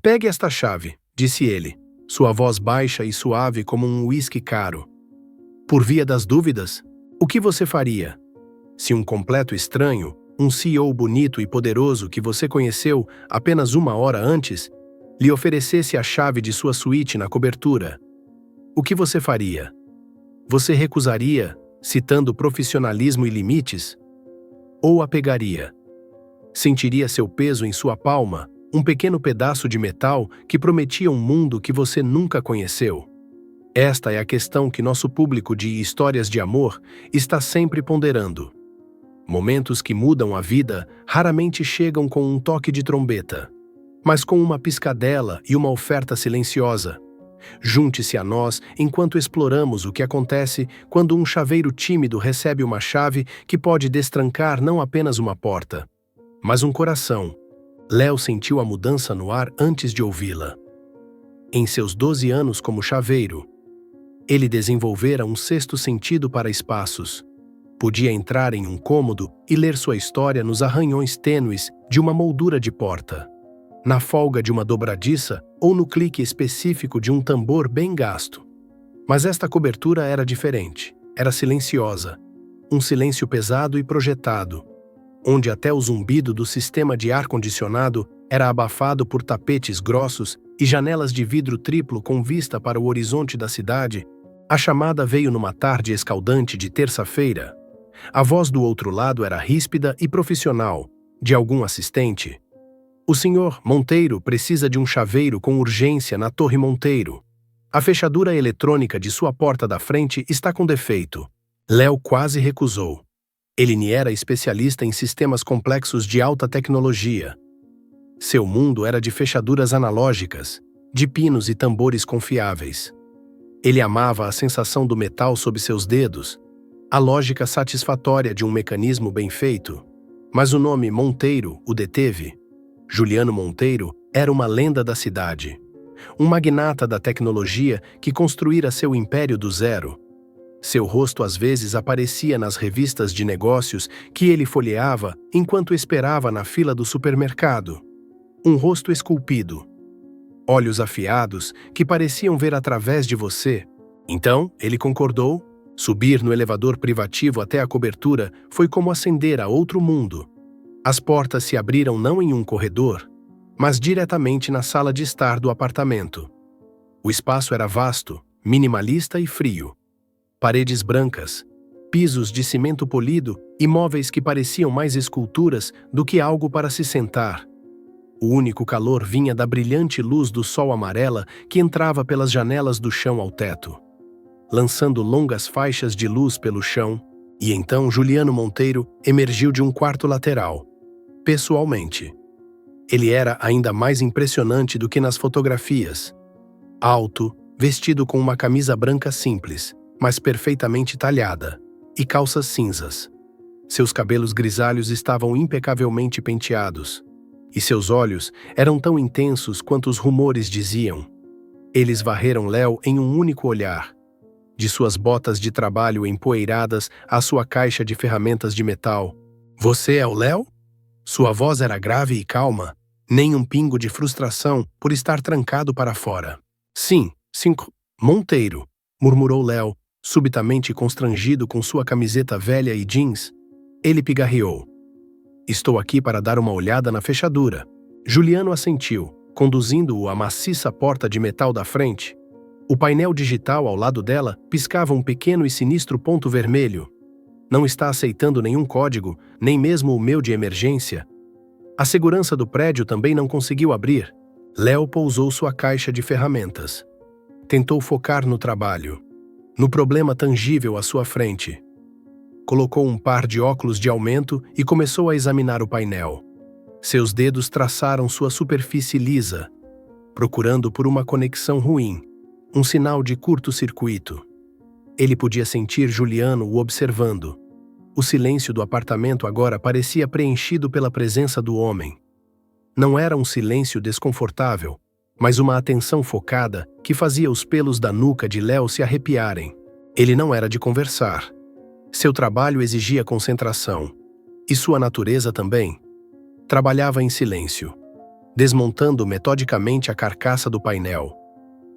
Pegue esta chave, disse ele, sua voz baixa e suave como um uísque caro. Por via das dúvidas, o que você faria? Se um completo estranho, um CEO bonito e poderoso que você conheceu apenas 1 hora antes, lhe oferecesse a chave de sua suíte na cobertura, o que você faria? Você recusaria, citando profissionalismo e limites? Ou a pegaria? Sentiria seu peso em sua palma, um pequeno pedaço de metal que prometia um mundo que você nunca conheceu? Esta é a questão que nosso público de histórias de amor está sempre ponderando. Momentos que mudam a vida raramente chegam com um toque de trombeta, mas com uma piscadela e uma oferta silenciosa. Junte-se a nós enquanto exploramos o que acontece quando um chaveiro tímido recebe uma chave que pode destrancar não apenas uma porta, mas um coração. Léo sentiu a mudança no ar antes de ouvi-la. Em seus 12 anos como chaveiro, ele desenvolvera um sexto sentido para espaços. Podia entrar em um cômodo e ler sua história nos arranhões tênues de uma moldura de porta, na folga de uma dobradiça ou no clique específico de um tambor bem gasto. Mas esta cobertura era diferente, era silenciosa, um silêncio pesado e projetado, onde até o zumbido do sistema de ar-condicionado era abafado por tapetes grossos e janelas de vidro triplo com vista para o horizonte da cidade. A chamada veio numa tarde escaldante de terça-feira. A voz do outro lado era ríspida e profissional, de algum assistente. O senhor Monteiro precisa de um chaveiro com urgência na Torre Monteiro. A fechadura eletrônica de sua porta da frente está com defeito. Léo quase recusou. Ele era especialista em sistemas complexos de alta tecnologia. Seu mundo era de fechaduras analógicas, de pinos e tambores confiáveis. Ele amava a sensação do metal sob seus dedos, a lógica satisfatória de um mecanismo bem feito. Mas o nome Monteiro o deteve. Juliano Monteiro era uma lenda da cidade. Um magnata da tecnologia que construíra seu império do zero. Seu rosto às vezes aparecia nas revistas de negócios que ele folheava enquanto esperava na fila do supermercado. Um rosto esculpido. Olhos afiados que pareciam ver através de você. Então, ele concordou. Subir no elevador privativo até a cobertura foi como ascender a outro mundo. As portas se abriram não em um corredor, mas diretamente na sala de estar do apartamento. O espaço era vasto, minimalista e frio. Paredes brancas, pisos de cimento polido e móveis que pareciam mais esculturas do que algo para se sentar. O único calor vinha da brilhante luz do sol amarela que entrava pelas janelas do chão ao teto, lançando longas faixas de luz pelo chão, e então Juliano Monteiro emergiu de um quarto lateral, pessoalmente. Ele era ainda mais impressionante do que nas fotografias. Alto, vestido com uma camisa branca simples, mas perfeitamente talhada, e calças cinzas. Seus cabelos grisalhos estavam impecavelmente penteados, e seus olhos eram tão intensos quanto os rumores diziam. Eles varreram Léo em um único olhar. De suas botas de trabalho empoeiradas à sua caixa de ferramentas de metal. Você é o Léo? Sua voz era grave e calma, nem um pingo de frustração por estar trancado para fora. Sim, Monteiro, murmurou Léo, subitamente constrangido com sua camiseta velha e jeans. Ele pigarreou. Estou aqui para dar uma olhada na fechadura. Juliano assentiu, conduzindo-o à maciça porta de metal da frente. O painel digital ao lado dela piscava um pequeno e sinistro ponto vermelho. Não está aceitando nenhum código, nem mesmo o meu de emergência. A segurança do prédio também não conseguiu abrir. Léo pousou sua caixa de ferramentas. Tentou focar no trabalho, no problema tangível à sua frente. Colocou um par de óculos de aumento e começou a examinar o painel. Seus dedos traçaram sua superfície lisa, procurando por uma conexão ruim. Um sinal de curto-circuito. Ele podia sentir Juliano o observando. O silêncio do apartamento agora parecia preenchido pela presença do homem. Não era um silêncio desconfortável, mas uma atenção focada que fazia os pelos da nuca de Léo se arrepiarem. Ele não era de conversar. Seu trabalho exigia concentração. E sua natureza também. Trabalhava em silêncio. desmontando metodicamente a carcaça do painel.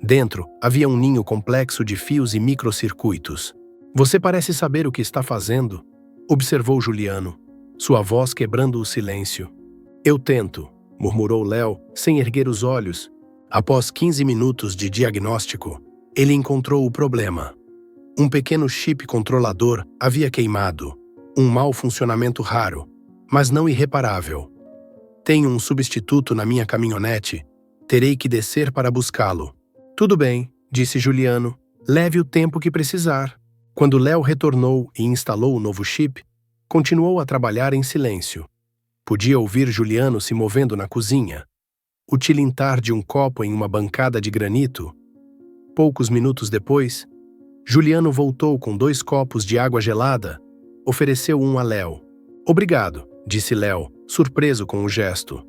Dentro, havia um ninho complexo de fios e microcircuitos. Você parece saber o que está fazendo, observou Juliano, sua voz quebrando o silêncio. Eu tento, murmurou Léo, sem erguer os olhos. Após 15 minutos de diagnóstico, ele encontrou o problema. Um pequeno chip controlador havia queimado. Um mau funcionamento raro, mas não irreparável. Tenho um substituto na minha caminhonete. Terei que descer para buscá-lo. Tudo bem, disse Juliano. Leve o tempo que precisar. Quando Léo retornou e instalou o novo chip, continuou a trabalhar em silêncio. Podia ouvir Juliano se movendo na cozinha, o tilintar de um copo em uma bancada de granito. Poucos minutos depois, Juliano voltou com 2 copos de água gelada. Ofereceu um a Léo. Obrigado, disse Léo, surpreso com o gesto.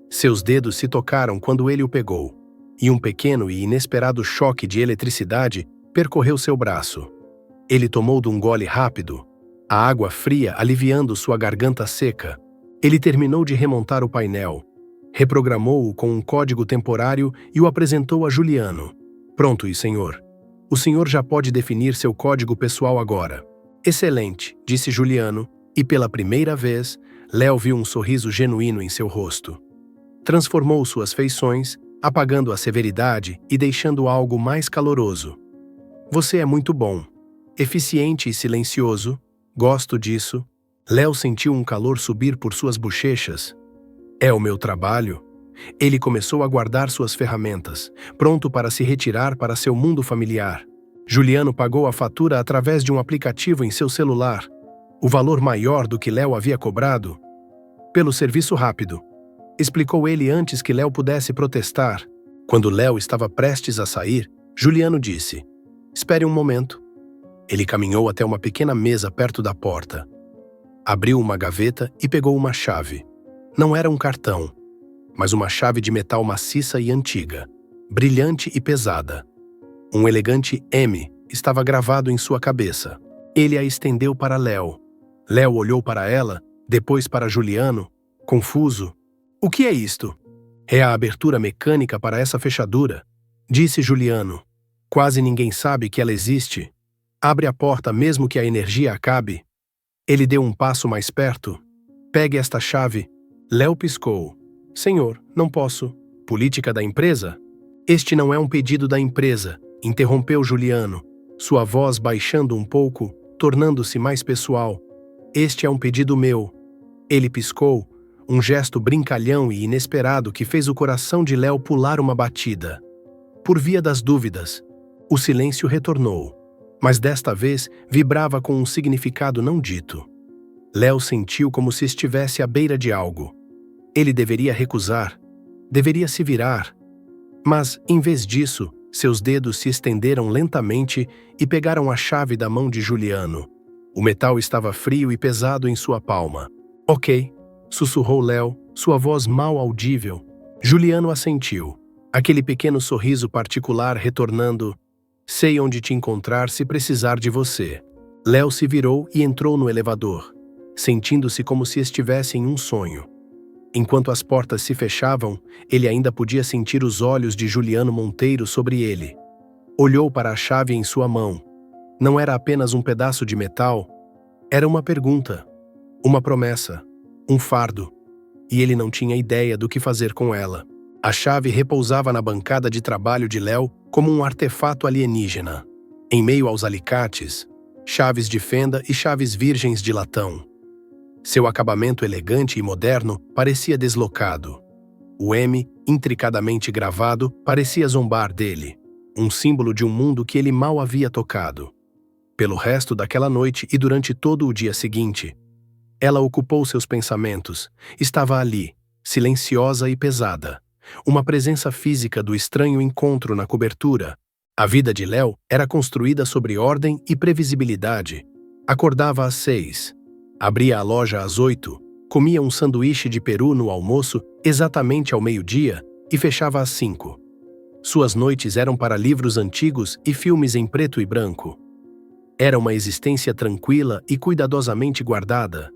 Seus dedos se tocaram quando ele o pegou, e um pequeno e inesperado choque de eletricidade percorreu seu braço. Ele tomou de um gole rápido, a água fria aliviando sua garganta seca. Ele terminou de remontar o painel, reprogramou-o com um código temporário e o apresentou a Juliano. Pronto, senhor. O senhor já pode definir seu código pessoal agora. Excelente, disse Juliano, e pela primeira vez, Léo viu um sorriso genuíno em seu rosto. Transformou suas feições, apagando a severidade e deixando algo mais caloroso. Você é muito bom. Eficiente e silencioso. Gosto disso. Léo sentiu um calor subir por suas bochechas. É o meu trabalho. Ele começou a guardar suas ferramentas, pronto para se retirar para seu mundo familiar. Juliano pagou a fatura através de um aplicativo em seu celular, o valor maior do que Léo havia cobrado. Pelo serviço rápido, explicou ele antes que Léo pudesse protestar. Quando Léo estava prestes a sair, Juliano disse: Espere um momento. Ele caminhou até uma pequena mesa perto da porta. Abriu uma gaveta e pegou uma chave. Não era um cartão, mas uma chave de metal maciça e antiga, brilhante e pesada. Um elegante M estava gravado em sua cabeça. Ele a estendeu para Léo. Léo olhou para ela, depois para Juliano, confuso. O que é isto? É a abertura mecânica para essa fechadura, disse Juliano. Quase ninguém sabe que ela existe. Abre a porta mesmo que a energia acabe. Ele deu um passo mais perto. Pegue esta chave. Léo piscou. Senhor, não posso. Política da empresa? Este não é um pedido da empresa, interrompeu Juliano, sua voz baixando um pouco, tornando-se mais pessoal. Este é um pedido meu. Ele piscou, um gesto brincalhão e inesperado que fez o coração de Léo pular uma batida. Por via das dúvidas, o silêncio retornou, mas desta vez vibrava com um significado não dito. Léo sentiu como se estivesse à beira de algo. Ele deveria recusar, deveria se virar. Mas, em vez disso, seus dedos se estenderam lentamente e pegaram a chave da mão de Juliano. O metal estava frio e pesado em sua palma. Ok, sussurrou Léo, sua voz mal audível. Juliano assentiu, aquele pequeno sorriso particular retornando. Sei onde te encontrar se precisar de você. Léo se virou e entrou no elevador, sentindo-se como se estivesse em um sonho. Enquanto as portas se fechavam, ele ainda podia sentir os olhos de Juliano Monteiro sobre ele. Olhou para a chave em sua mão. Não era apenas um pedaço de metal. Era uma pergunta, uma promessa, um fardo. E ele não tinha ideia do que fazer com ela. A chave repousava na bancada de trabalho de Léo como um artefato alienígena. Em meio aos alicates, chaves de fenda e chaves virgens de latão. Seu acabamento elegante e moderno parecia deslocado. O M, intricadamente gravado, parecia zombar dele, um símbolo de um mundo que ele mal havia tocado. Pelo resto daquela noite e durante todo o dia seguinte, ela ocupou seus pensamentos, estava ali, silenciosa e pesada, uma presença física do estranho encontro na cobertura. A vida de Léo era construída sobre ordem e previsibilidade. Acordava às 6. Abria a loja às 8, comia um sanduíche de peru no almoço exatamente ao meio-dia e fechava às 5. Suas noites eram para livros antigos e filmes em preto e branco. Era uma existência tranquila e cuidadosamente guardada,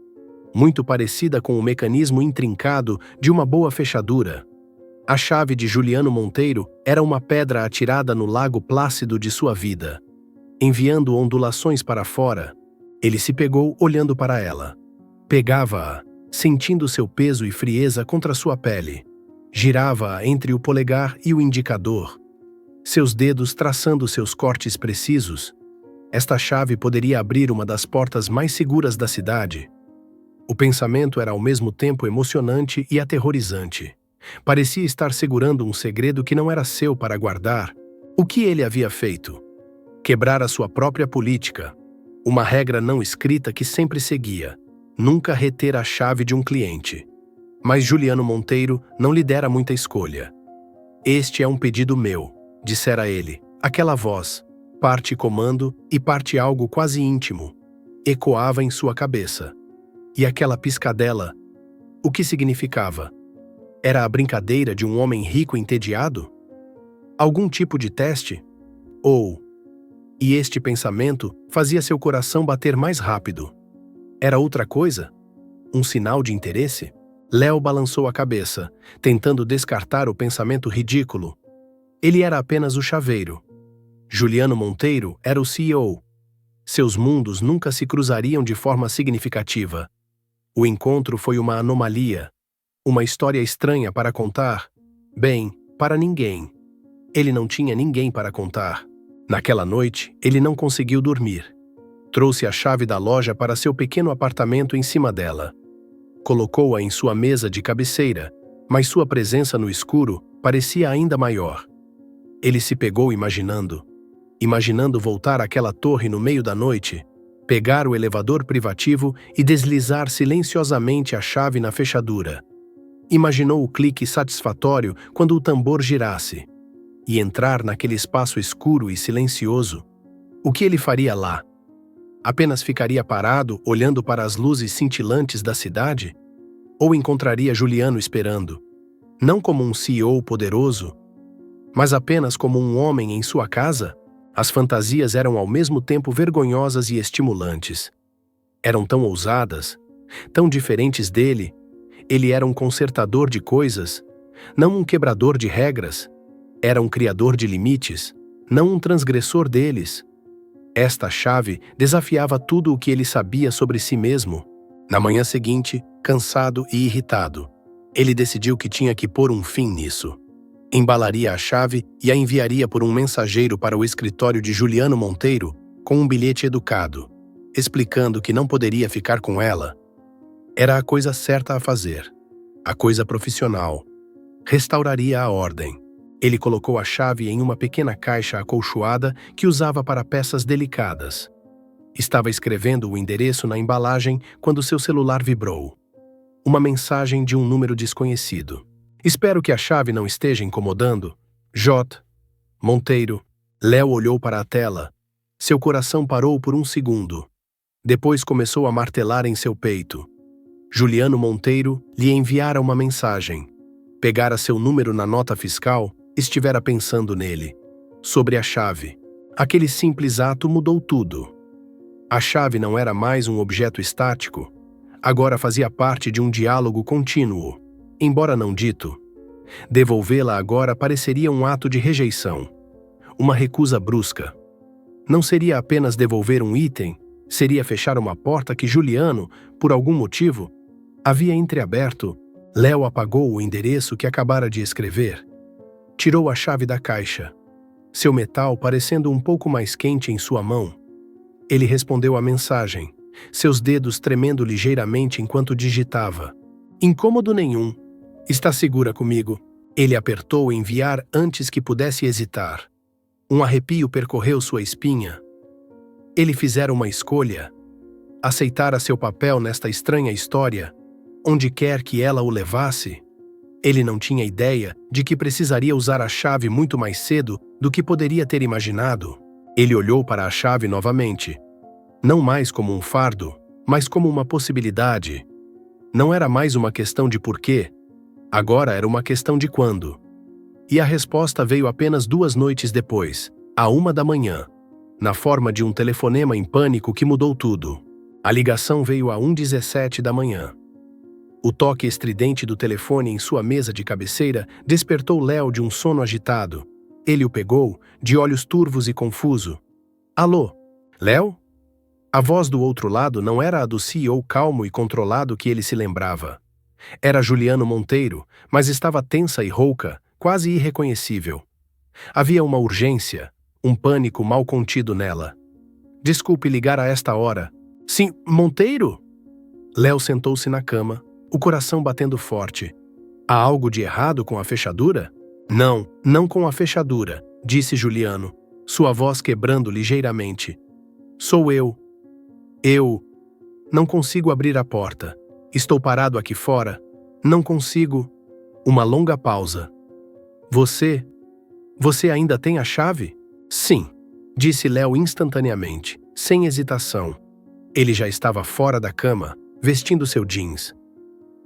muito parecida com o mecanismo intrincado de uma boa fechadura. A chave de Juliano Monteiro era uma pedra atirada no lago plácido de sua vida, enviando ondulações para fora. Ele se pegou olhando para ela. Pegava-a, sentindo seu peso e frieza contra sua pele. Girava-a entre o polegar e o indicador, seus dedos traçando seus cortes precisos. Esta chave poderia abrir uma das portas mais seguras da cidade. O pensamento era ao mesmo tempo emocionante e aterrorizante. Parecia estar segurando um segredo que não era seu para guardar. O que ele havia feito? Quebrar a sua própria política. Uma regra não escrita que sempre seguia: nunca reter a chave de um cliente. Mas Juliano Monteiro não lhe dera muita escolha. Este é um pedido meu, dissera ele. Aquela voz, parte comando e parte algo quase íntimo, ecoava em sua cabeça. E aquela piscadela, o que significava? Era a brincadeira de um homem rico entediado? Algum tipo de teste? E este pensamento fazia seu coração bater mais rápido. Era outra coisa? Um sinal de interesse? Léo balançou a cabeça, tentando descartar o pensamento ridículo. Ele era apenas o chaveiro. Juliano Monteiro era o CEO. Seus mundos nunca se cruzariam de forma significativa. O encontro foi uma anomalia. Uma história estranha para contar. Bem, para ninguém. Ele não tinha ninguém para contar. Naquela noite, ele não conseguiu dormir. Trouxe a chave da loja para seu pequeno apartamento em cima dela. Colocou-a em sua mesa de cabeceira, mas sua presença no escuro parecia ainda maior. Ele se pegou imaginando voltar àquela torre no meio da noite, pegar o elevador privativo e deslizar silenciosamente a chave na fechadura. Imaginou o clique satisfatório quando o tambor girasse, e entrar naquele espaço escuro e silencioso. O que ele faria lá? Apenas ficaria parado, olhando para as luzes cintilantes da cidade? Ou encontraria Juliano esperando, não como um CEO poderoso, mas apenas como um homem em sua casa? As fantasias eram ao mesmo tempo vergonhosas e estimulantes. Eram tão ousadas, tão diferentes dele. Ele era um consertador de coisas, não um quebrador de regras. Era um criador de limites, não um transgressor deles. Esta chave desafiava tudo o que ele sabia sobre si mesmo. Na manhã seguinte, cansado e irritado, ele decidiu que tinha que pôr um fim nisso. Embalaria a chave e a enviaria por um mensageiro para o escritório de Juliano Monteiro com um bilhete educado, explicando que não poderia ficar com ela. Era a coisa certa a fazer, a coisa profissional. Restauraria a ordem. Ele colocou a chave em uma pequena caixa acolchoada que usava para peças delicadas. Estava escrevendo o endereço na embalagem quando seu celular vibrou. Uma mensagem de um número desconhecido. Espero que a chave não esteja incomodando. J. Monteiro. Léo olhou para a tela. Seu coração parou por um segundo. Depois começou a martelar em seu peito. Juliano Monteiro lhe enviara uma mensagem. Pegara seu número na nota fiscal, estivera pensando nele. Sobre a chave. Aquele simples ato mudou tudo. A chave não era mais um objeto estático. Agora fazia parte de um diálogo contínuo, embora não dito. Devolvê-la agora pareceria um ato de rejeição. Uma recusa brusca. Não seria apenas devolver um item, seria fechar uma porta que Juliano, por algum motivo, havia entreaberto. Léo apagou o endereço que acabara de escrever. Tirou a chave da caixa, seu metal parecendo um pouco mais quente em sua mão. Ele respondeu à mensagem, seus dedos tremendo ligeiramente enquanto digitava. Incômodo nenhum. Está segura comigo. Ele apertou enviar antes que pudesse hesitar. Um arrepio percorreu sua espinha. Ele fizera uma escolha. Aceitara seu papel nesta estranha história, onde quer que ela o levasse. Ele não tinha ideia de que precisaria usar a chave muito mais cedo do que poderia ter imaginado. Ele olhou para a chave novamente. Não mais como um fardo, mas como uma possibilidade. Não era mais uma questão de porquê. Agora era uma questão de quando. E a resposta veio apenas 2 noites depois, à 1 da manhã, na forma de um telefonema em pânico que mudou tudo. A ligação veio a 1h17 da manhã. O toque estridente do telefone em sua mesa de cabeceira despertou Léo de um sono agitado. Ele o pegou, de olhos turvos e confuso. Alô? Léo? A voz do outro lado não era a do CEO calmo e controlado que ele se lembrava. Era Juliano Monteiro, mas estava tensa e rouca, quase irreconhecível. Havia uma urgência, um pânico mal contido nela. Desculpe ligar a esta hora. Sim, Monteiro? Léo sentou-se na cama, o coração batendo forte. Há algo de errado com a fechadura? Não, não com a fechadura, disse Juliano, sua voz quebrando ligeiramente. Sou eu. Eu não consigo abrir a porta. Estou parado aqui fora. Não consigo. Uma longa pausa. Você ainda tem a chave? Sim, disse Léo instantaneamente, sem hesitação. Ele já estava fora da cama, vestindo seu jeans.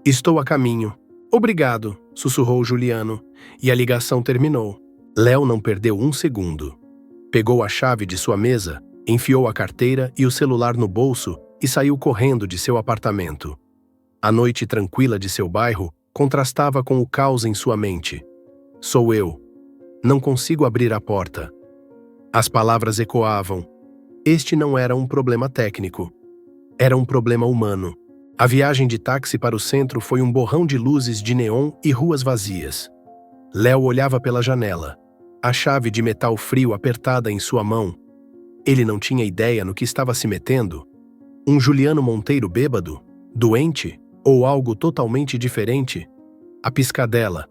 Estou a caminho. Obrigado, sussurrou Juliano, e a ligação terminou. Léo não perdeu um segundo. Pegou a chave de sua mesa, enfiou a carteira e o celular no bolso e saiu correndo de seu apartamento. A noite tranquila de seu bairro contrastava com o caos em sua mente. Sou eu. Não consigo abrir a porta. As palavras ecoavam. Este não era um problema técnico. Era um problema humano. A viagem de táxi para o centro foi um borrão de luzes de neon e ruas vazias. Léo olhava pela janela, a chave de metal frio apertada em sua mão. Ele não tinha ideia no que estava se metendo. Um Juliano Monteiro bêbado? Doente? Ou algo totalmente diferente? A piscadela,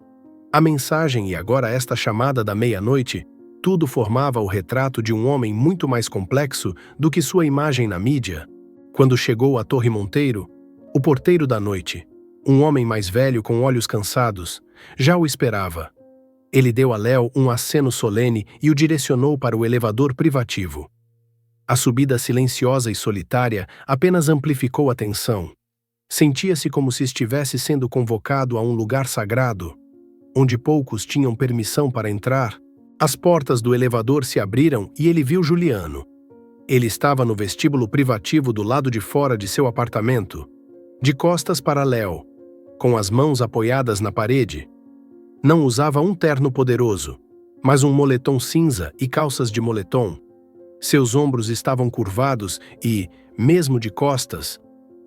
a mensagem e agora esta chamada da meia-noite, tudo formava o retrato de um homem muito mais complexo do que sua imagem na mídia. Quando chegou à Torre Monteiro, o porteiro da noite, um homem mais velho com olhos cansados, já o esperava. Ele deu a Léo um aceno solene e o direcionou para o elevador privativo. A subida silenciosa e solitária apenas amplificou a tensão. Sentia-se como se estivesse sendo convocado a um lugar sagrado, onde poucos tinham permissão para entrar. As portas do elevador se abriram e ele viu Juliano. Ele estava no vestíbulo privativo do lado de fora de seu apartamento, de costas para Léo, com as mãos apoiadas na parede. Não usava um terno poderoso, mas um moletom cinza e calças de moletom. Seus ombros estavam curvados e, mesmo de costas,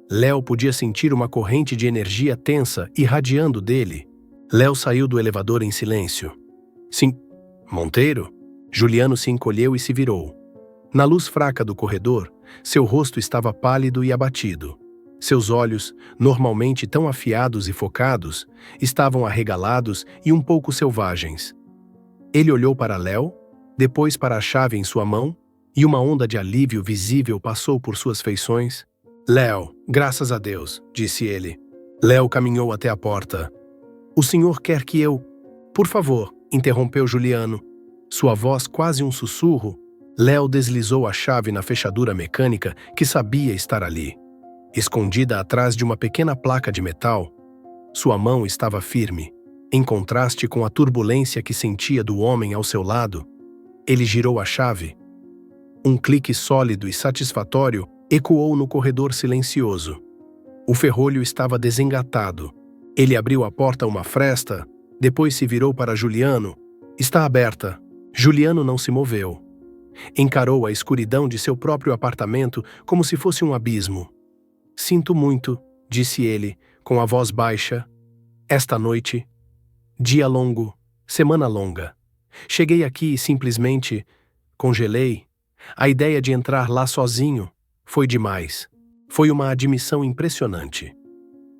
Léo podia sentir uma corrente de energia tensa irradiando dele. Léo saiu do elevador em silêncio. Sim, Monteiro? Juliano se encolheu e se virou. Na luz fraca do corredor, seu rosto estava pálido e abatido. Seus olhos, normalmente tão afiados e focados, estavam arregalados e um pouco selvagens. Ele olhou para Léo, depois para a chave em sua mão, e uma onda de alívio visível passou por suas feições. Léo, graças a Deus, disse ele. Léo caminhou até a porta. O senhor quer que eu... Por favor, interrompeu Juliano. Sua voz quase um sussurro. Léo deslizou a chave na fechadura mecânica que sabia estar ali. Escondida atrás de uma pequena placa de metal, sua mão estava firme. Em contraste com a turbulência que sentia do homem ao seu lado, ele girou a chave. Um clique sólido e satisfatório ecoou no corredor silencioso. O ferrolho estava desengatado. Ele abriu a porta uma fresta, depois se virou para Juliano. Está aberta. Juliano não se moveu. Encarou a escuridão de seu próprio apartamento como se fosse um abismo. Sinto muito, disse ele, com a voz baixa. Esta noite, dia longo, semana longa. Cheguei aqui e simplesmente congelei. A ideia de entrar lá sozinho foi demais. Foi uma admissão impressionante.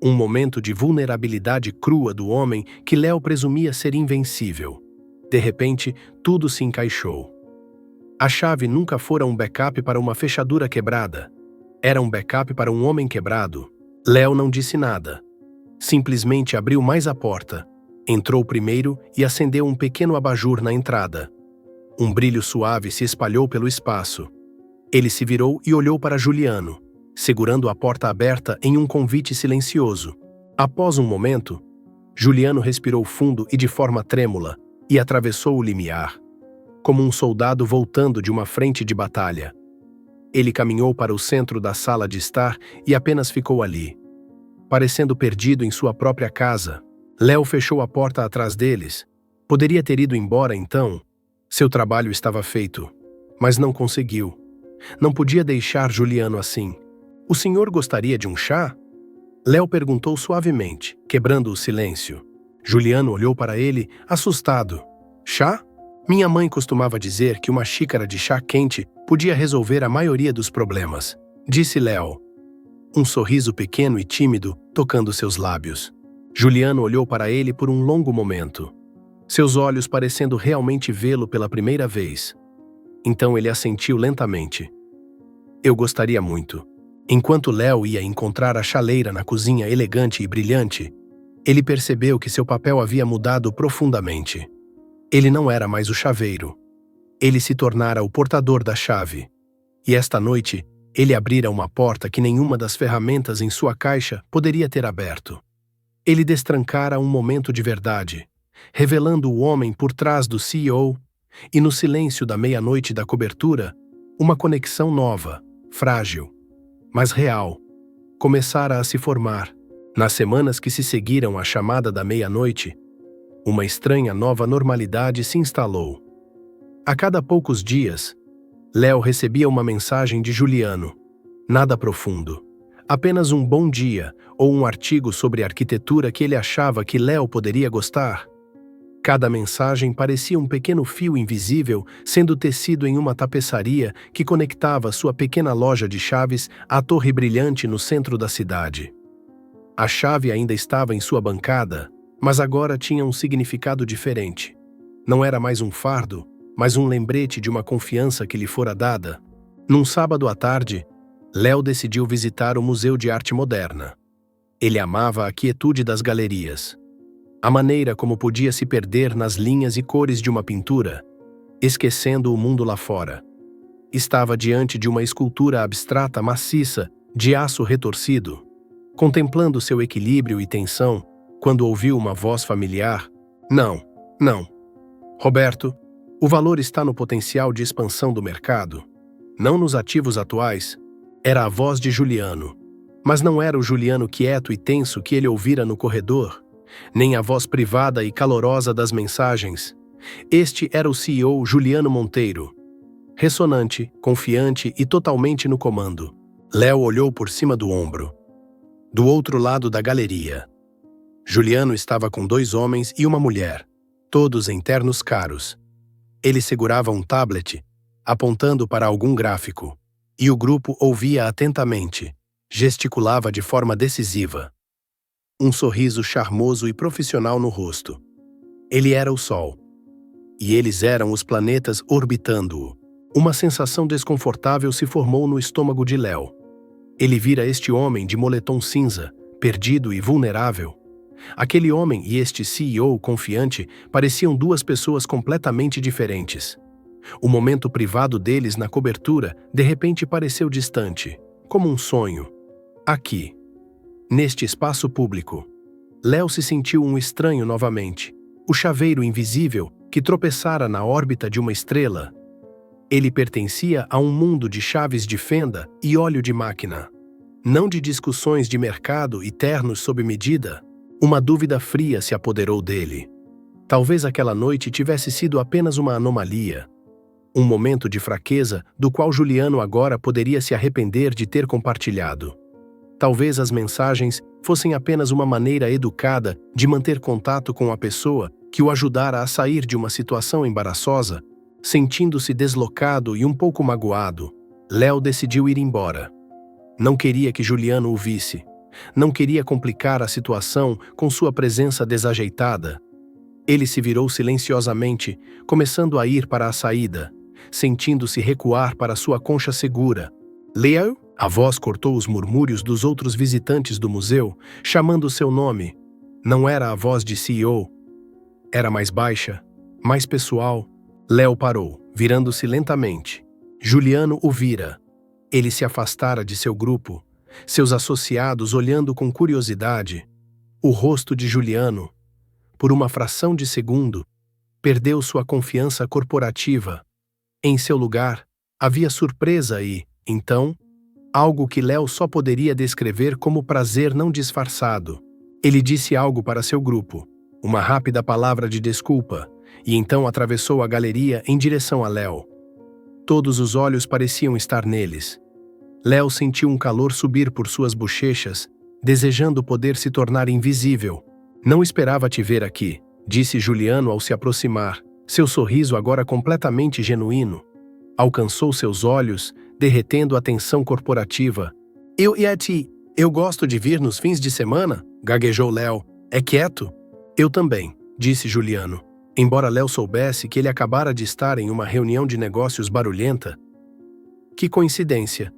Um momento de vulnerabilidade crua do homem que Léo presumia ser invencível. De repente, tudo se encaixou. A chave nunca fora um backup para uma fechadura quebrada. Era um backup para um homem quebrado. Léo não disse nada. Simplesmente abriu mais a porta, entrou primeiro e acendeu um pequeno abajur na entrada. Um brilho suave se espalhou pelo espaço. Ele se virou e olhou para Juliano, segurando a porta aberta em um convite silencioso. Após um momento, Juliano respirou fundo e de forma trêmula e atravessou o limiar, como um soldado voltando de uma frente de batalha. Ele caminhou para o centro da sala de estar e apenas ficou ali, parecendo perdido em sua própria casa. Léo fechou a porta atrás deles. Poderia ter ido embora então. Seu trabalho estava feito, mas não conseguiu. Não podia deixar Juliano assim. O senhor gostaria de um chá? Léo perguntou suavemente, quebrando o silêncio. Juliano olhou para ele, assustado. Chá? Minha mãe costumava dizer que uma xícara de chá quente podia resolver a maioria dos problemas, disse Léo. Um sorriso pequeno e tímido tocando seus lábios. Juliano olhou para ele por um longo momento, seus olhos parecendo realmente vê-lo pela primeira vez. Então ele assentiu lentamente. Eu gostaria muito. Enquanto Léo ia encontrar a chaleira na cozinha elegante e brilhante, ele percebeu que seu papel havia mudado profundamente. Ele não era mais o chaveiro. Ele se tornara o portador da chave. E esta noite, ele abrira uma porta que nenhuma das ferramentas em sua caixa poderia ter aberto. Ele destrancara um momento de verdade, revelando o homem por trás do CEO, e no silêncio da meia-noite da cobertura, uma conexão nova, frágil, mas real, começara a se formar. Nas semanas que se seguiram à chamada da meia-noite, uma estranha nova normalidade se instalou. A cada poucos dias, Léo recebia uma mensagem de Juliano. Nada profundo. Apenas um bom dia ou um artigo sobre arquitetura que ele achava que Léo poderia gostar. Cada mensagem parecia um pequeno fio invisível sendo tecido em uma tapeçaria que conectava sua pequena loja de chaves à torre brilhante no centro da cidade. A chave ainda estava em sua bancada, mas agora tinha um significado diferente. Não era mais um fardo, mas um lembrete de uma confiança que lhe fora dada. Num sábado à tarde, Léo decidiu visitar o Museu de Arte Moderna. Ele amava a quietude das galerias. A maneira como podia se perder nas linhas e cores de uma pintura, esquecendo o mundo lá fora. Estava diante de uma escultura abstrata maciça, de aço retorcido. Contemplando seu equilíbrio e tensão, quando ouviu uma voz familiar. Não, não. Roberto, o valor está no potencial de expansão do mercado, não nos ativos atuais. Era a voz de Juliano. Mas não era o Juliano quieto e tenso que ele ouvira no corredor, nem a voz privada e calorosa das mensagens. Este era o CEO Juliano Monteiro. Ressonante, confiante e totalmente no comando. Léo olhou por cima do ombro. Do outro lado da galeria, Juliano estava com 2 homens e uma mulher, todos em ternos caros. Ele segurava um tablet, apontando para algum gráfico, e o grupo ouvia atentamente, gesticulava de forma decisiva. Um sorriso charmoso e profissional no rosto. Ele era o Sol. E eles eram os planetas orbitando-o. Uma sensação desconfortável se formou no estômago de Léo. Ele vira este homem de moletom cinza, perdido e vulnerável. Aquele homem e este CEO confiante pareciam 2 pessoas completamente diferentes. O momento privado deles na cobertura de repente pareceu distante, como um sonho. Aqui, neste espaço público, Léo se sentiu um estranho novamente, o chaveiro invisível que tropeçara na órbita de uma estrela. Ele pertencia a um mundo de chaves de fenda e óleo de máquina, não de discussões de mercado e ternos sob medida. Uma dúvida fria se apoderou dele. Talvez aquela noite tivesse sido apenas uma anomalia, um momento de fraqueza do qual Juliano agora poderia se arrepender de ter compartilhado. Talvez as mensagens fossem apenas uma maneira educada de manter contato com a pessoa que o ajudara a sair de uma situação embaraçosa. Sentindo-se deslocado e um pouco magoado, Léo decidiu ir embora. Não queria que Juliano o visse. Não queria complicar a situação com sua presença desajeitada. Ele se virou silenciosamente, começando a ir para a saída, sentindo-se recuar para sua concha segura. Léo? A voz cortou os murmúrios dos outros visitantes do museu, chamando seu nome. Não era a voz de CEO. Era mais baixa, mais pessoal. Léo parou, virando-se lentamente. Juliano o vira. Ele se afastara de seu grupo, seus associados olhando com curiosidade. O rosto de Juliano, por uma fração de segundo, perdeu sua confiança corporativa. Em seu lugar, havia surpresa e, então, algo que Léo só poderia descrever como prazer não disfarçado. Ele disse algo para seu grupo, uma rápida palavra de desculpa, e então atravessou a galeria em direção a Léo. Todos os olhos pareciam estar neles. Léo sentiu um calor subir por suas bochechas, desejando poder se tornar invisível. Não esperava te ver aqui, disse Juliano ao se aproximar, seu sorriso agora completamente genuíno. Alcançou seus olhos, derretendo a tensão corporativa. Eu gosto de vir nos fins de semana, gaguejou Léo. É quieto? Eu também, disse Juliano. Embora Léo soubesse que ele acabara de estar em uma reunião de negócios barulhenta. Que coincidência!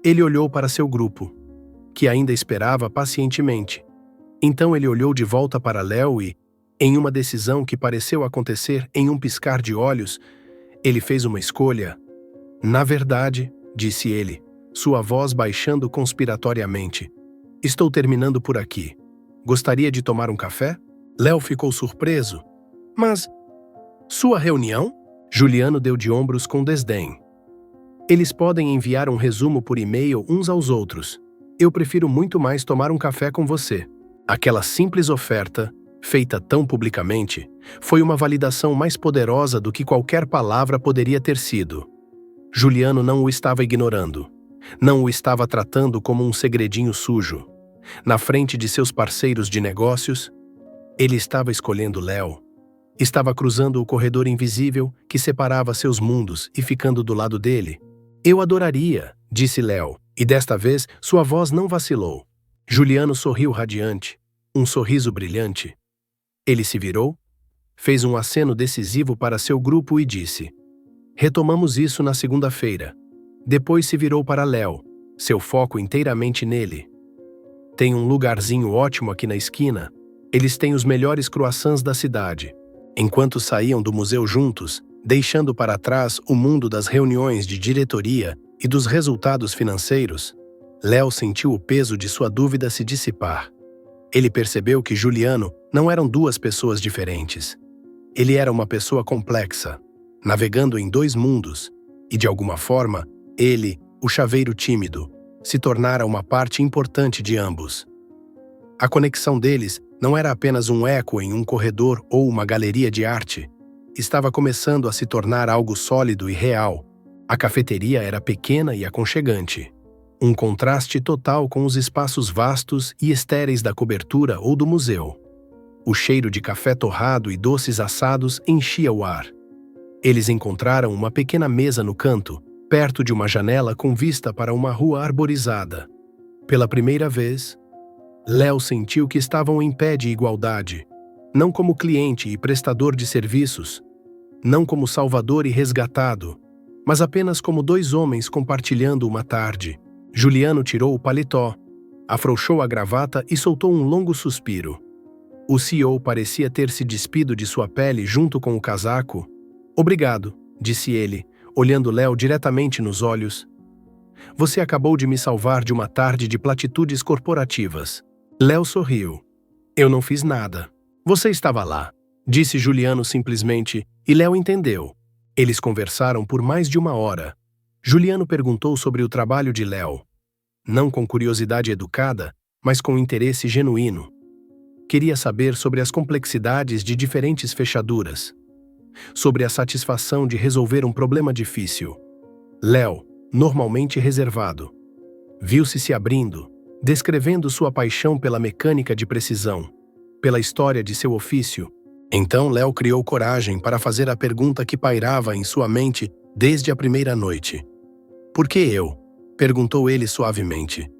Ele olhou para seu grupo, que ainda esperava pacientemente. Então ele olhou de volta para Léo e, em uma decisão que pareceu acontecer em um piscar de olhos, ele fez uma escolha. Na verdade, disse ele, sua voz baixando conspiratoriamente. Estou terminando por aqui. Gostaria de tomar um café? Léo ficou surpreso. Mas, sua reunião? Juliano deu de ombros com desdém. Eles podem enviar um resumo por e-mail uns aos outros. Eu prefiro muito mais tomar um café com você. Aquela simples oferta, feita tão publicamente, foi uma validação mais poderosa do que qualquer palavra poderia ter sido. Juliano não o estava ignorando. Não o estava tratando como um segredinho sujo. Na frente de seus parceiros de negócios, ele estava escolhendo Léo. Estava cruzando o corredor invisível que separava seus mundos e ficando do lado dele. Eu adoraria, disse Léo, e desta vez sua voz não vacilou. Juliano sorriu radiante, um sorriso brilhante. Ele se virou, fez um aceno decisivo para seu grupo e disse: retomamos isso na segunda-feira. Depois se virou para Léo, seu foco inteiramente nele. Tem um lugarzinho ótimo aqui na esquina. Eles têm os melhores croissants da cidade. Enquanto saíam do museu juntos, deixando para trás o mundo das reuniões de diretoria e dos resultados financeiros, Léo sentiu o peso de sua dúvida se dissipar. Ele percebeu que Juliano não eram duas pessoas diferentes. Ele era uma pessoa complexa, navegando em dois mundos, e de alguma forma, ele, o chaveiro tímido, se tornara uma parte importante de ambos. A conexão deles não era apenas um eco em um corredor ou uma galeria de arte. Estava começando a se tornar algo sólido e real. A cafeteria era pequena e aconchegante. Um contraste total com os espaços vastos e estéreis da cobertura ou do museu. O cheiro de café torrado e doces assados enchia o ar. Eles encontraram uma pequena mesa no canto, perto de uma janela com vista para uma rua arborizada. Pela primeira vez, Léo sentiu que estavam em pé de igualdade, não como cliente e prestador de serviços, não como salvador e resgatado, mas apenas como dois homens compartilhando uma tarde. Juliano tirou o paletó, afrouxou a gravata e soltou um longo suspiro. O CEO parecia ter se despido de sua pele junto com o casaco. Obrigado, disse ele, olhando Léo diretamente nos olhos. Você acabou de me salvar de uma tarde de platitudes corporativas. Léo sorriu. Eu não fiz nada. Você estava lá, disse Juliano simplesmente, e Léo entendeu. Eles conversaram por mais de uma hora. Juliano perguntou sobre o trabalho de Léo. Não com curiosidade educada, mas com interesse genuíno. Queria saber sobre as complexidades de diferentes fechaduras. Sobre a satisfação de resolver um problema difícil. Léo, normalmente reservado, viu-se se abrindo, descrevendo sua paixão pela mecânica de precisão, pela história de seu ofício. Então Léo criou coragem para fazer a pergunta que pairava em sua mente desde a primeira noite. Por que eu? Perguntou ele suavemente.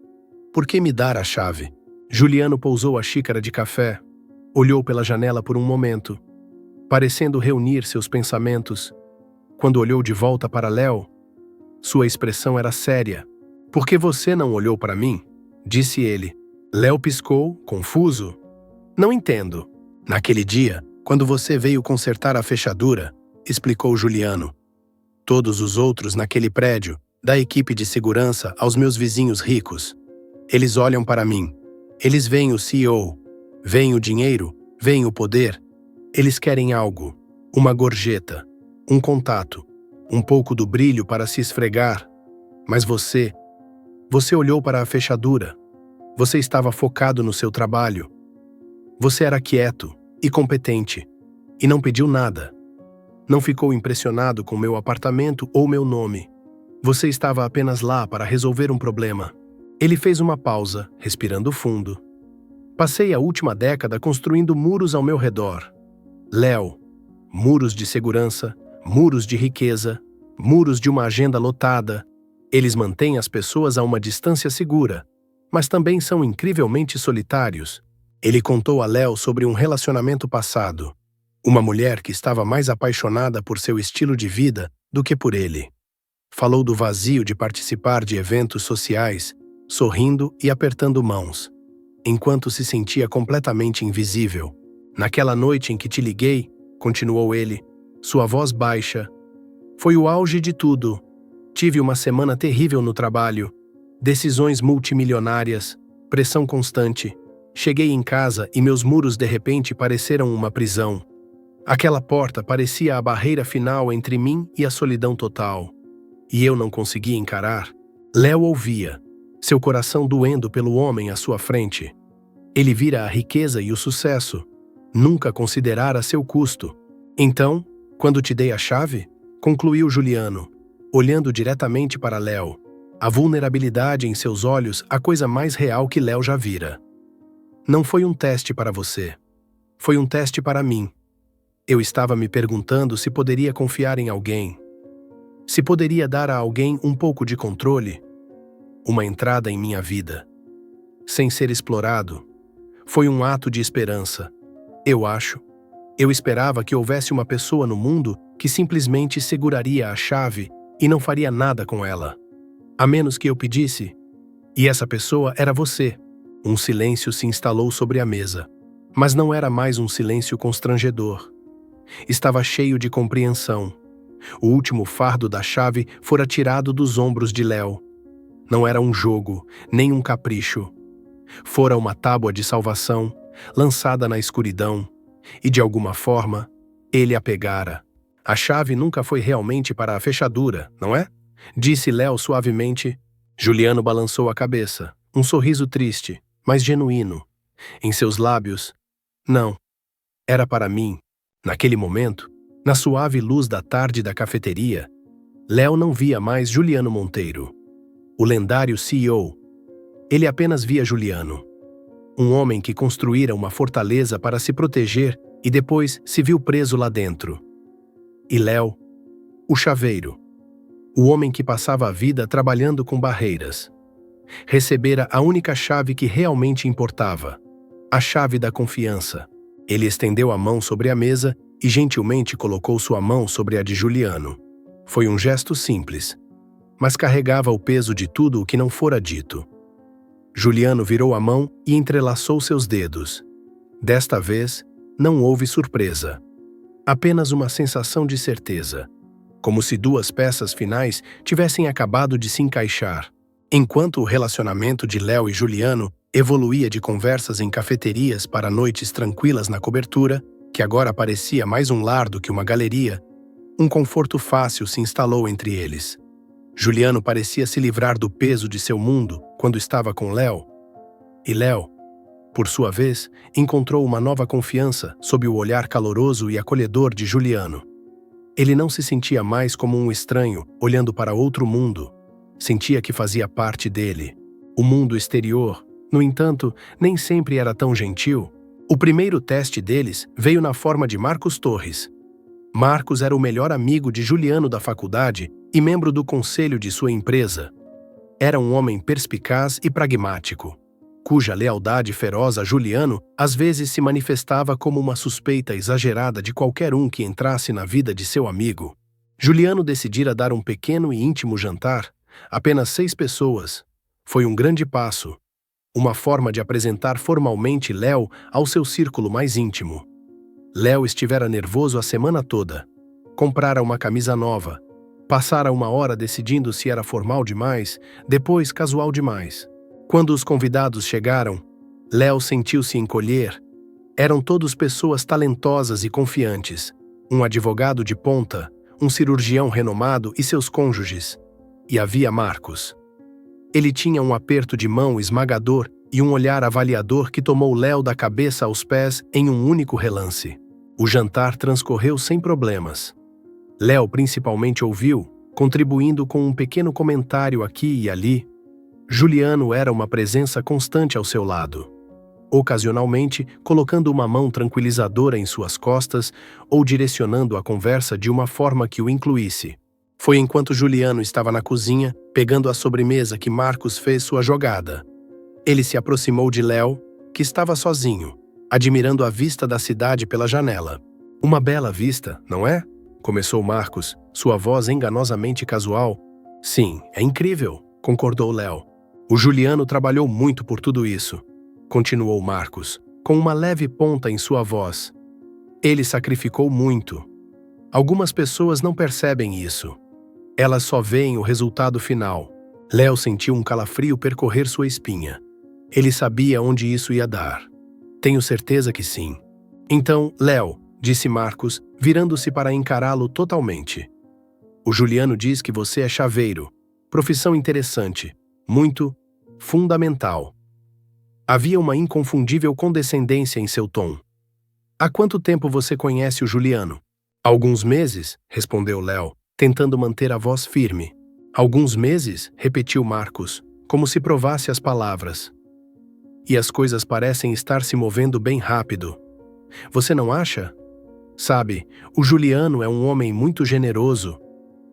Por que me dar a chave? Juliano pousou a xícara de café, olhou pela janela por um momento, parecendo reunir seus pensamentos. Quando olhou de volta para Léo, sua expressão era séria. Por que você não olhou para mim? Disse ele. Léo piscou, confuso. Não entendo. Naquele dia, quando você veio consertar a fechadura, explicou Juliano. Todos os outros naquele prédio, da equipe de segurança aos meus vizinhos ricos, eles olham para mim. Eles veem o CEO, veem o dinheiro, veem o poder. Eles querem algo, uma gorjeta, um contato, um pouco do brilho para se esfregar. Mas você Você olhou para a fechadura. Você estava focado no seu trabalho. Você era quieto e competente, e não pediu nada. Não ficou impressionado com meu apartamento ou meu nome. Você estava apenas lá para resolver um problema. Ele fez uma pausa, respirando fundo. Passei a última década construindo muros ao meu redor. Léo, muros de segurança, muros de riqueza, muros de uma agenda lotada. Eles mantêm as pessoas a uma distância segura, mas também são incrivelmente solitários. Ele contou a Léo sobre um relacionamento passado. Uma mulher que estava mais apaixonada por seu estilo de vida do que por ele. Falou do vazio de participar de eventos sociais, sorrindo e apertando mãos, enquanto se sentia completamente invisível. Naquela noite em que te liguei, continuou ele, sua voz baixa. Foi o auge de tudo. Tive uma semana terrível no trabalho, decisões multimilionárias, pressão constante. Cheguei em casa e meus muros de repente pareceram uma prisão. Aquela porta parecia a barreira final entre mim e a solidão total. E eu não conseguia encarar. Léo ouvia, seu coração doendo pelo homem à sua frente. Ele vira a riqueza e o sucesso. Nunca considerara seu custo. Então, quando te dei a chave, concluiu Juliano, olhando diretamente para Léo. A vulnerabilidade em seus olhos, a coisa mais real que Léo já vira. Não foi um teste para você. Foi um teste para mim. Eu estava me perguntando se poderia confiar em alguém. Se poderia dar a alguém um pouco de controle. Uma entrada em minha vida. Sem ser explorado. Foi um ato de esperança. Eu acho. Eu esperava que houvesse uma pessoa no mundo que simplesmente seguraria a chave e não faria nada com ela. A menos que eu pedisse. E essa pessoa era você. Um silêncio se instalou sobre a mesa. Mas não era mais um silêncio constrangedor. Estava cheio de compreensão. O último fardo da chave fora tirado dos ombros de Léo. Não era um jogo, nem um capricho. Fora uma tábua de salvação, lançada na escuridão, e de alguma forma, ele a pegara. A chave nunca foi realmente para a fechadura, não é? Disse Léo suavemente. Juliano balançou a cabeça, um sorriso triste, mas genuíno. Em seus lábios, não. Era para mim. Naquele momento, na suave luz da tarde da cafeteria, Léo não via mais Juliano Monteiro, o lendário CEO. Ele apenas via Juliano. Um homem que construíra uma fortaleza para se proteger e depois se viu preso lá dentro. E Léo, o chaveiro. O homem que passava a vida trabalhando com barreiras. Recebera a única chave que realmente importava. A chave da confiança. Ele estendeu a mão sobre a mesa e gentilmente colocou sua mão sobre a de Juliano. Foi um gesto simples, mas carregava o peso de tudo o que não fora dito. Juliano virou a mão e entrelaçou seus dedos. Desta vez, não houve surpresa. Apenas uma sensação de certeza, como se duas peças finais tivessem acabado de se encaixar. Enquanto o relacionamento de Léo e Juliano evoluía de conversas em cafeterias para noites tranquilas na cobertura, que agora parecia mais um lar do que uma galeria, um conforto fácil se instalou entre eles. Juliano parecia se livrar do peso de seu mundo quando estava com Léo. E Léo, por sua vez, encontrou uma nova confiança sob o olhar caloroso e acolhedor de Juliano. Ele não se sentia mais como um estranho olhando para outro mundo. Sentia que fazia parte dele. O mundo exterior, no entanto, nem sempre era tão gentil. O primeiro teste deles veio na forma de Marcos Torres. Marcos era o melhor amigo de Juliano da faculdade e membro do conselho de sua empresa. Era um homem perspicaz e pragmático, cuja lealdade feroz a Juliano às vezes se manifestava como uma suspeita exagerada de qualquer um que entrasse na vida de seu amigo. Juliano decidira dar um pequeno e íntimo jantar, apenas 6 pessoas. Foi um grande passo. Uma forma de apresentar formalmente Léo ao seu círculo mais íntimo. Léo estivera nervoso a semana toda. Comprara uma camisa nova. Passara uma hora decidindo se era formal demais, depois casual demais. Quando os convidados chegaram, Léo sentiu-se encolher. Eram todos pessoas talentosas e confiantes. Um advogado de ponta, um cirurgião renomado e seus cônjuges. E havia Marcos. Ele tinha um aperto de mão esmagador e um olhar avaliador que tomou Léo da cabeça aos pés em um único relance. O jantar transcorreu sem problemas. Léo principalmente ouviu, contribuindo com um pequeno comentário aqui e ali. Juliano era uma presença constante ao seu lado, ocasionalmente colocando uma mão tranquilizadora em suas costas ou direcionando a conversa de uma forma que o incluísse. Foi enquanto Juliano estava na cozinha, pegando a sobremesa, que Marcos fez sua jogada. Ele se aproximou de Léo, que estava sozinho, admirando a vista da cidade pela janela. Uma bela vista, não é? Começou Marcos, sua voz enganosamente casual. Sim, é incrível, concordou Léo. O Juliano trabalhou muito por tudo isso, continuou Marcos, com uma leve ponta em sua voz. Ele sacrificou muito. Algumas pessoas não percebem isso. Elas só veem o resultado final. Léo sentiu um calafrio percorrer sua espinha. Ele sabia onde isso ia dar. Tenho certeza que sim. Então, Léo, disse Marcos, virando-se para encará-lo totalmente. O Juliano diz que você é chaveiro. Profissão interessante. Muito fundamental. Havia uma inconfundível condescendência em seu tom. Há quanto tempo você conhece o Juliano? Alguns meses, respondeu Léo, tentando manter a voz firme. Alguns meses, repetiu Marcos, como se provasse as palavras. E as coisas parecem estar se movendo bem rápido. Você não acha? Sabe, o Juliano é um homem muito generoso.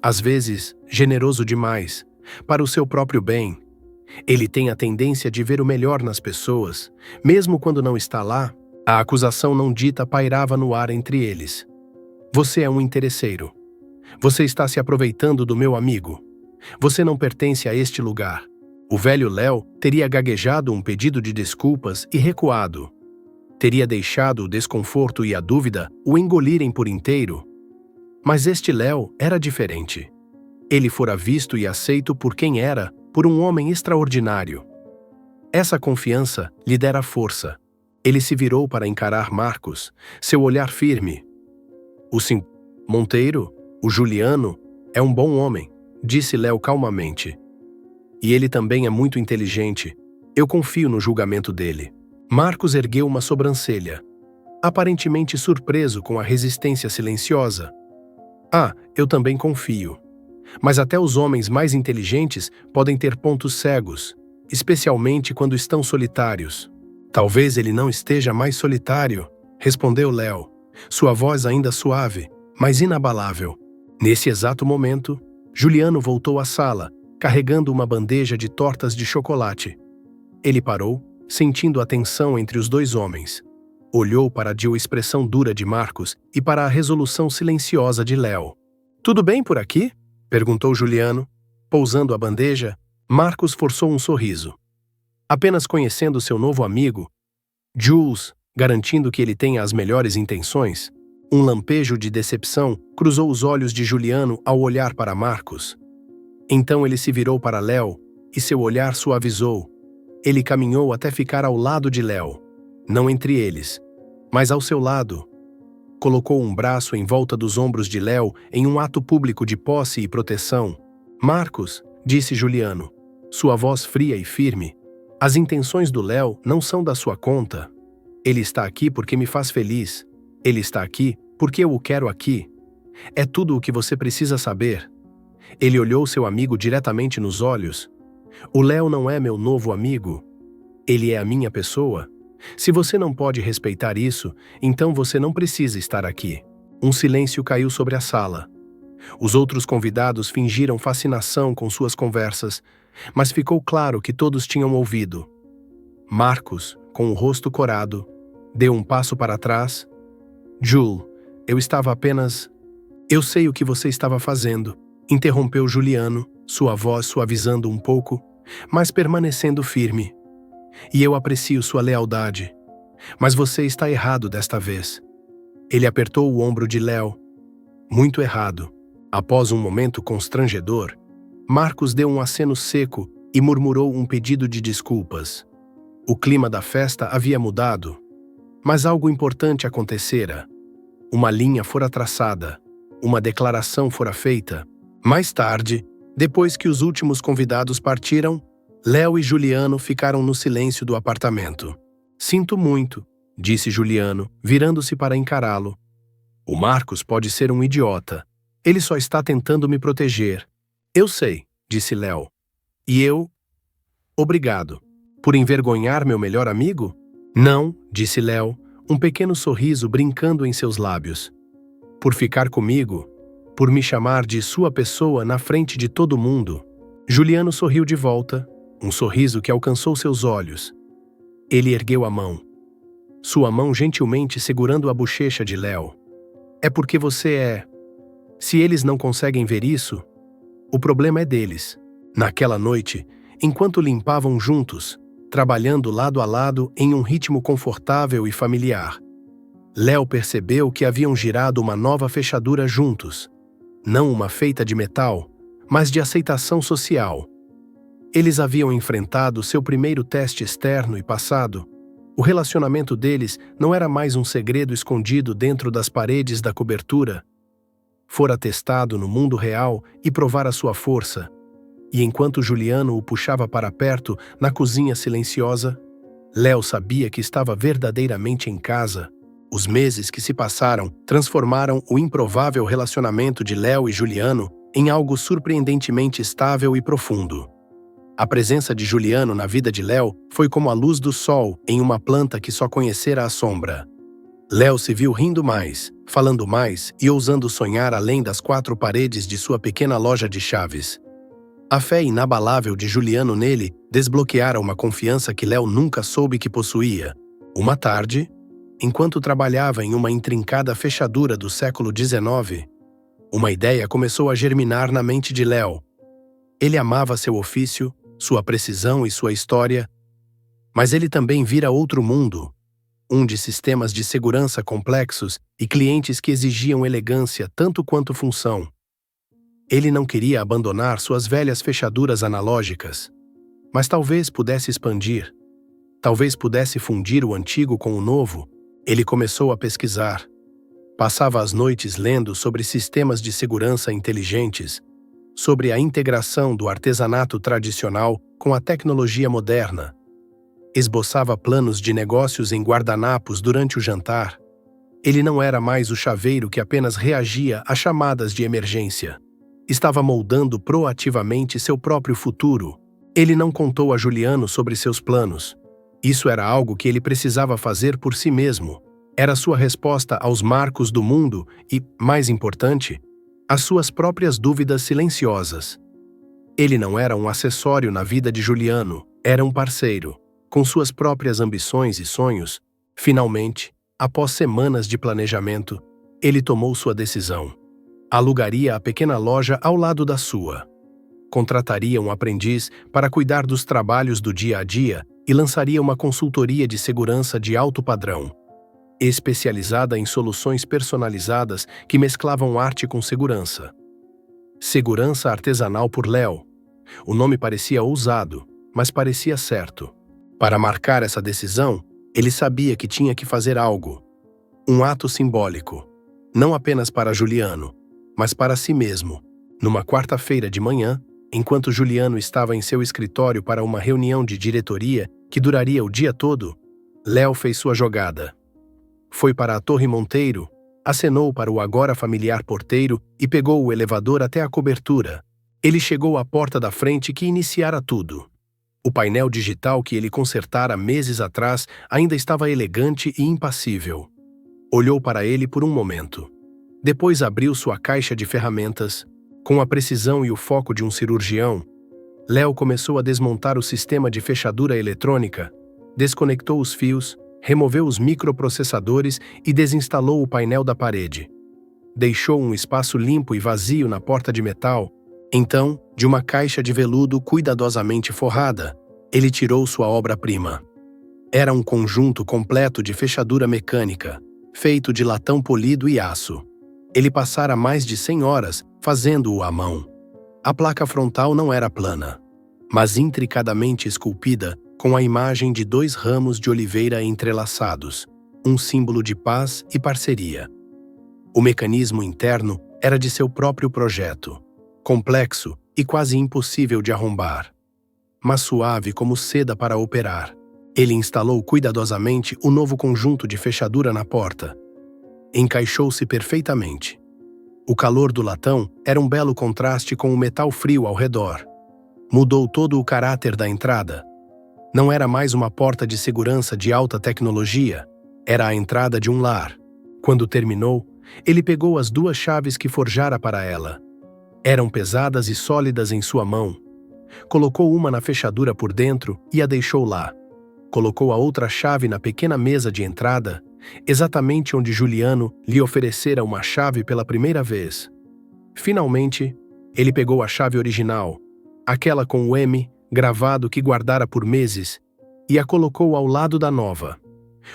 Às vezes, generoso demais, para o seu próprio bem. Ele tem a tendência de ver o melhor nas pessoas, mesmo quando não está lá. A acusação não dita pairava no ar entre eles. Você é um interesseiro. Você está se aproveitando do meu amigo. Você não pertence a este lugar. O velho Léo teria gaguejado um pedido de desculpas e recuado. Teria deixado o desconforto e a dúvida o engolirem por inteiro. Mas este Léo era diferente. Ele fora visto e aceito por quem era, por um homem extraordinário. Essa confiança lhe dera força. Ele se virou para encarar Marcos, seu olhar firme. Monteiro, o Juliano, é um bom homem, disse Léo calmamente. E ele também é muito inteligente. Eu confio no julgamento dele. Marcos ergueu uma sobrancelha, aparentemente surpreso com a resistência silenciosa. Ah, eu também confio. Mas até os homens mais inteligentes podem ter pontos cegos, especialmente quando estão solitários. Talvez ele não esteja mais solitário, respondeu Léo, sua voz ainda suave, mas inabalável. Nesse exato momento, Juliano voltou à sala, carregando uma bandeja de tortas de chocolate. Ele parou, sentindo a tensão entre os dois homens. Olhou para a expressão dura de Marcos e para a resolução silenciosa de Léo. Tudo bem por aqui? Perguntou Juliano. Pousando a bandeja, Marcos forçou um sorriso. Apenas conhecendo seu novo amigo, Jules, garantindo que ele tenha as melhores intenções, um lampejo de decepção cruzou os olhos de Juliano ao olhar para Marcos. Então ele se virou para Léo e seu olhar suavizou. Ele caminhou até ficar ao lado de Léo, não entre eles, mas ao seu lado. Colocou um braço em volta dos ombros de Léo em um ato público de posse e proteção. Marcos, disse Juliano, sua voz fria e firme, as intenções do Léo não são da sua conta. Ele está aqui porque me faz feliz. Ele está aqui porque eu o quero aqui. É tudo o que você precisa saber. Ele olhou seu amigo diretamente nos olhos. O Léo não é meu novo amigo. Ele é a minha pessoa. Se você não pode respeitar isso, então você não precisa estar aqui. Um silêncio caiu sobre a sala. Os outros convidados fingiram fascinação com suas conversas, mas ficou claro que todos tinham ouvido. Marcos, com o rosto corado, deu um passo para trás. Jules, eu estava apenas... Eu sei o que você estava fazendo, interrompeu Juliano, sua voz suavizando um pouco, mas permanecendo firme. E eu aprecio sua lealdade. Mas você está errado desta vez. Ele apertou o ombro de Léo. Muito errado. Após um momento constrangedor, Marcos deu um aceno seco e murmurou um pedido de desculpas. O clima da festa havia mudado, mas algo importante acontecera. Uma linha fora traçada, uma declaração fora feita. Mais tarde, depois que os últimos convidados partiram, Léo e Juliano ficaram no silêncio do apartamento. Sinto muito, disse Juliano, virando-se para encará-lo. O Marcos pode ser um idiota. Ele só está tentando me proteger. Eu sei, disse Léo. E eu? Obrigado. Por envergonhar meu melhor amigo? Não, disse Léo, um pequeno sorriso brincando em seus lábios. Por ficar comigo? Por me chamar de sua pessoa na frente de todo mundo? Juliano sorriu de volta, um sorriso que alcançou seus olhos. Ele ergueu a mão. Sua mão gentilmente segurando a bochecha de Léo. É porque você é... Se eles não conseguem ver isso, o problema é deles. Naquela noite, enquanto limpavam juntos, trabalhando lado a lado em um ritmo confortável e familiar, Léo percebeu que haviam girado uma nova fechadura juntos. Não uma feita de metal, mas de aceitação social. Eles haviam enfrentado seu primeiro teste externo e passado. O relacionamento deles não era mais um segredo escondido dentro das paredes da cobertura. Fora testado no mundo real e provara sua força. E enquanto Juliano o puxava para perto, na cozinha silenciosa, Léo sabia que estava verdadeiramente em casa. Os meses que se passaram transformaram o improvável relacionamento de Léo e Juliano em algo surpreendentemente estável e profundo. A presença de Juliano na vida de Léo foi como a luz do sol em uma planta que só conhecera a sombra. Léo se viu rindo mais, falando mais e ousando sonhar além das quatro paredes de sua pequena loja de chaves. A fé inabalável de Juliano nele desbloqueara uma confiança que Léo nunca soube que possuía. Uma tarde, enquanto trabalhava em uma intrincada fechadura do século XIX, uma ideia começou a germinar na mente de Léo. Ele amava seu ofício, sua precisão e sua história, mas ele também vira outro mundo, um de sistemas de segurança complexos e clientes que exigiam elegância tanto quanto função. Ele não queria abandonar suas velhas fechaduras analógicas, mas talvez pudesse expandir, talvez pudesse fundir o antigo com o novo. Ele começou a pesquisar. Passava as noites lendo sobre sistemas de segurança inteligentes, sobre a integração do artesanato tradicional com a tecnologia moderna. Esboçava planos de negócios em guardanapos durante o jantar. Ele não era mais o chaveiro que apenas reagia a chamadas de emergência. Estava moldando proativamente seu próprio futuro. Ele não contou a Juliano sobre seus planos. Isso era algo que ele precisava fazer por si mesmo. Era sua resposta aos marcos do mundo e, mais importante, às suas próprias dúvidas silenciosas. Ele não era um acessório na vida de Juliano, era um parceiro, com suas próprias ambições e sonhos. Finalmente, após semanas de planejamento, ele tomou sua decisão. Alugaria a pequena loja ao lado da sua. Contrataria um aprendiz para cuidar dos trabalhos do dia a dia e lançaria uma consultoria de segurança de alto padrão, especializada em soluções personalizadas que mesclavam arte com segurança. Segurança artesanal por Léo. O nome parecia ousado, mas parecia certo. Para marcar essa decisão, ele sabia que tinha que fazer algo. Um ato simbólico. Não apenas para Juliano, mas para si mesmo. Numa quarta-feira de manhã, enquanto Juliano estava em seu escritório para uma reunião de diretoria que duraria o dia todo, Léo fez sua jogada. Foi para a Torre Monteiro, acenou para o agora familiar porteiro e pegou o elevador até a cobertura. Ele chegou à porta da frente que iniciara tudo. O painel digital que ele consertara meses atrás ainda estava elegante e impassível. Olhou para ele por um momento. Depois abriu sua caixa de ferramentas. Com a precisão e o foco de um cirurgião, Léo começou a desmontar o sistema de fechadura eletrônica, desconectou os fios, removeu os microprocessadores e desinstalou o painel da parede. Deixou um espaço limpo e vazio na porta de metal. Então, de uma caixa de veludo cuidadosamente forrada, ele tirou sua obra-prima. Era um conjunto completo de fechadura mecânica, feito de latão polido e aço. Ele passara mais de 100 horas fazendo-o à mão. A placa frontal não era plana, mas intricadamente esculpida com a imagem de 2 ramos de oliveira entrelaçados, um símbolo de paz e parceria. O mecanismo interno era de seu próprio projeto, complexo e quase impossível de arrombar. mas suave como seda para operar. Ele instalou cuidadosamente o novo conjunto de fechadura na porta. Encaixou-se perfeitamente. O calor do latão era um belo contraste com o metal frio ao redor. Mudou todo o caráter da entrada. Não era mais uma porta de segurança de alta tecnologia, era a entrada de um lar. Quando terminou, ele pegou as 2 chaves que forjara para ela. Eram pesadas e sólidas em sua mão. Colocou uma na fechadura por dentro e a deixou lá. Colocou a outra chave na pequena mesa de entrada, exatamente onde Juliano lhe oferecera uma chave pela primeira vez. Finalmente, ele pegou a chave original, aquela com o M gravado que guardara por meses, e a colocou ao lado da nova.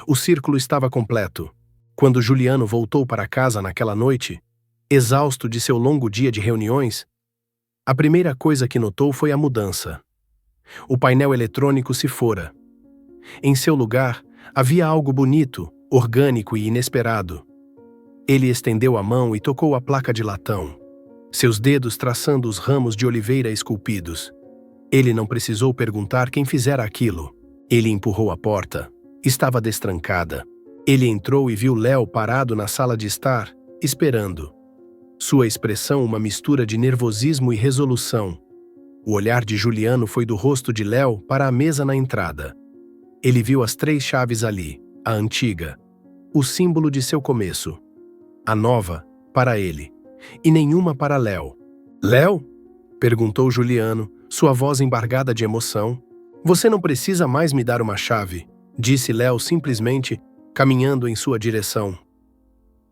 O círculo estava completo. Quando Juliano voltou para casa naquela noite, exausto de seu longo dia de reuniões, a primeira coisa que notou foi a mudança. O painel eletrônico se fora. Em seu lugar, havia algo bonito, orgânico e inesperado. Ele estendeu a mão e tocou a placa de latão, seus dedos traçando os ramos de oliveira esculpidos. Ele não precisou perguntar quem fizera aquilo. Ele empurrou a porta. Estava destrancada. Ele entrou e viu Léo parado na sala de estar, esperando. Sua expressão uma mistura de nervosismo e resolução. O olhar de Juliano foi do rosto de Léo para a mesa na entrada. Ele viu as 3 chaves ali, a antiga, o símbolo de seu começo. A nova, para ele, e nenhuma para Léo. Léo? Perguntou Juliano, sua voz embargada de emoção. Você não precisa mais me dar uma chave, disse Léo simplesmente, caminhando em sua direção.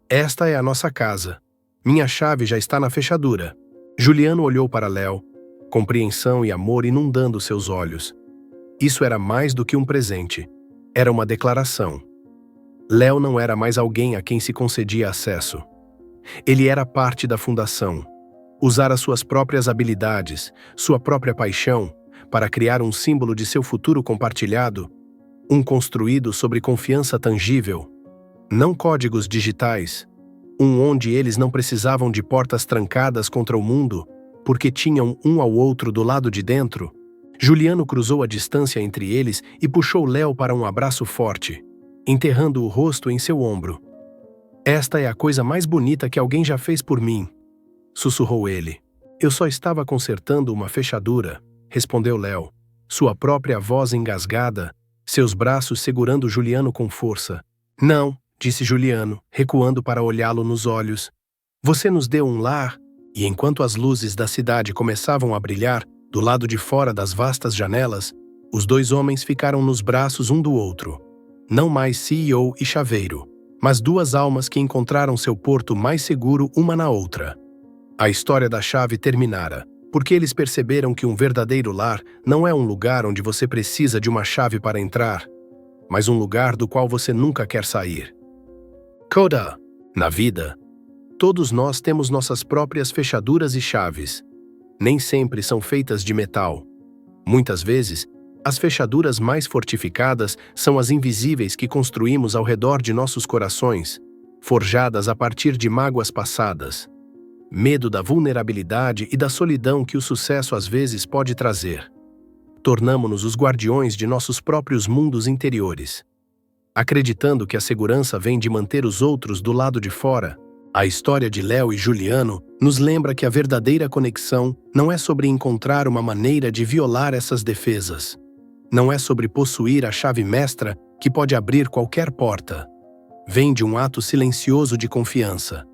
Esta é a nossa casa. Minha chave já está na fechadura. Juliano olhou para Léo, compreensão e amor inundando seus olhos. Isso era mais do que um presente. Era uma declaração. Léo não era mais alguém a quem se concedia acesso. Ele era parte da fundação. Usara suas próprias habilidades, sua própria paixão, para criar um símbolo de seu futuro compartilhado, um construído sobre confiança tangível, não códigos digitais, onde eles não precisavam de portas trancadas contra o mundo, porque tinham um ao outro do lado de dentro. Juliano cruzou a distância entre eles e puxou Léo para um abraço forte, enterrando o rosto em seu ombro. Esta é a coisa mais bonita que alguém já fez por mim, sussurrou ele. Eu só estava consertando uma fechadura, respondeu Léo, sua própria voz engasgada, seus braços segurando Juliano com força. Não, disse Juliano, recuando para olhá-lo nos olhos. Você nos deu um lar, e enquanto as luzes da cidade começavam a brilhar, do lado de fora das vastas janelas, os 2 homens ficaram nos braços um do outro. Não mais CEO e chaveiro, mas 2 almas que encontraram seu porto mais seguro uma na outra. A história da chave terminara, porque eles perceberam que um verdadeiro lar não é um lugar onde você precisa de uma chave para entrar, mas um lugar do qual você nunca quer sair. Coda. Na vida, todos nós temos nossas próprias fechaduras e chaves. Nem sempre são feitas de metal. Muitas vezes, as fechaduras mais fortificadas são as invisíveis que construímos ao redor de nossos corações, forjadas a partir de mágoas passadas. Medo da vulnerabilidade e da solidão que o sucesso às vezes pode trazer. Tornamo-nos os guardiões de nossos próprios mundos interiores. Acreditando que a segurança vem de manter os outros do lado de fora, a história de Léo e Juliano nos lembra que a verdadeira conexão não é sobre encontrar uma maneira de violar essas defesas. Não é sobre possuir a chave mestra que pode abrir qualquer porta. Vem de um ato silencioso de confiança.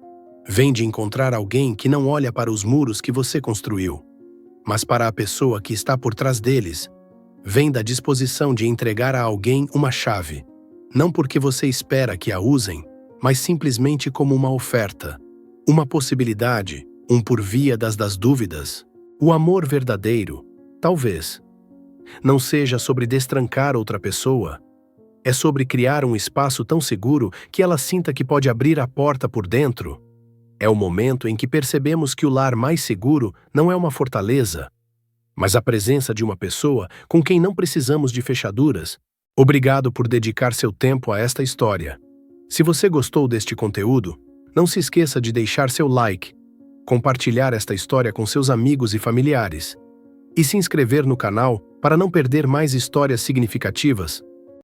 Vem de encontrar alguém que não olha para os muros que você construiu, mas para a pessoa que está por trás deles. Vem da disposição de entregar a alguém uma chave, não porque você espera que a usem, mas simplesmente como uma oferta, uma possibilidade, um por via das dúvidas. O amor verdadeiro, talvez, não seja sobre destrancar outra pessoa, é sobre criar um espaço tão seguro que ela sinta que pode abrir a porta por dentro. É o momento em que percebemos que o lar mais seguro não é uma fortaleza, mas a presença de uma pessoa com quem não precisamos de fechaduras. Obrigado por dedicar seu tempo a esta história. Se você gostou deste conteúdo, não se esqueça de deixar seu like, compartilhar esta história com seus amigos e familiares, e se inscrever no canal para Para não perder mais histórias significativas,